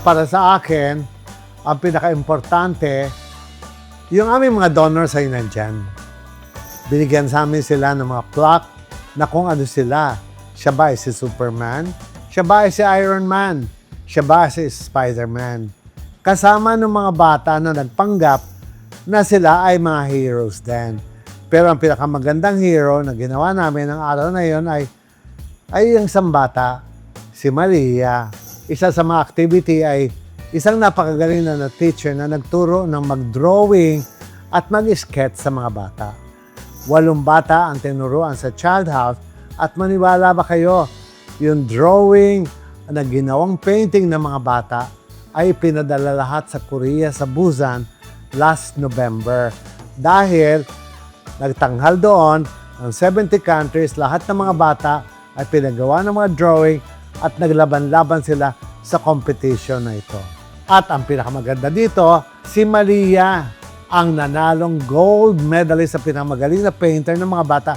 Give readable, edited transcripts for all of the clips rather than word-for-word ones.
Para sa akin, ang pinaka-importante, yung aming mga donors ay nandyan. Binigyan sa amin sila ng mga plaque na kung ano sila. Siya ba ay si Superman? Siya ba ay si Iron Man? Siya ba ay si Spider-Man? Kasama ng mga bata na nagpanggap na sila ay mga heroes din. Pero ang pinakamagandang hero na ginawa namin ng araw na yon ay yung isang bata, si Maria. Isa sa mga activity ay isang napakagaling na teacher na nagturo ng mag-drawing at mag-sketch sa mga bata. 8 bata ang tinuruan sa Child House at maniwala ba kayo, yung drawing na ginawang painting ng mga bata ay pinadala lahat sa Korea, sa Busan, last November. Dahil nagtanghal doon, ang 70 countries, lahat ng mga bata ay pinagawa ng mga drawing at naglaban-laban sila sa competition na ito. At ang pinakamaganda dito, si Maria, ang nanalong gold medalist sa pinakamagaling na painter ng mga bata,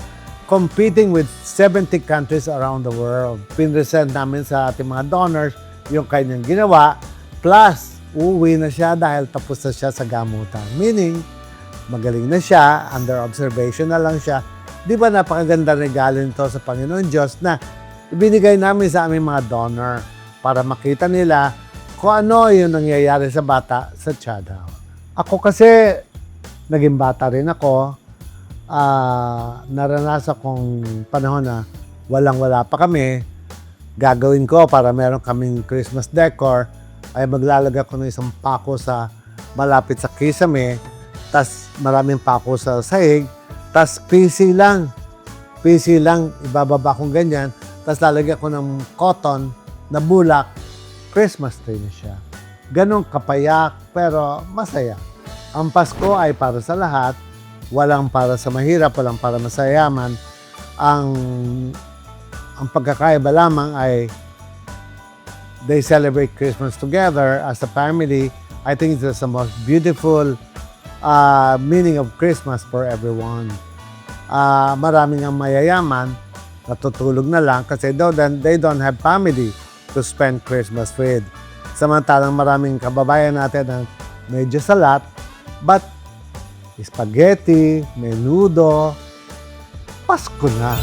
competing with 70 countries around the world. Pinresent namin sa ating mga donors yung kanyang ginawa, plus uuwi na siya dahil tapos na siya sa gamutan. Meaning, magaling na siya, under observation na lang siya. Di ba napakaganda regalo nito sa Panginoon Diyos na ibinigay namin sa aming mga donor para makita nila kung ano yung nangyayari sa bata sa Child House. Ako kasi, naging bata rin ako. Naranasan kong panahon na walang-wala pa kami. Gagawin ko para meron kaming Christmas decor ay maglalagay ko ng isang pako sa malapit sa kisame, tas maraming pako sa sahig, tas PC lang, ibababa kong ganyan, tas lalagyan ko ng cotton na bulak, Christmas tree na siya. Ganong kapayak, pero masaya. Ang Pasko ay para sa lahat, walang para sa mahirap, walang para masayaman. Ang pagkakaiba lamang ay they celebrate Christmas together as a family. I think it's the most beautiful meaning of Christmas for everyone. Maraming ang mayayaman, natutulog na lang kasi they don't have family to spend Christmas with. Samantalang maraming kababayan natin na medyo salat, but spaghetti, menudo, Pasko na.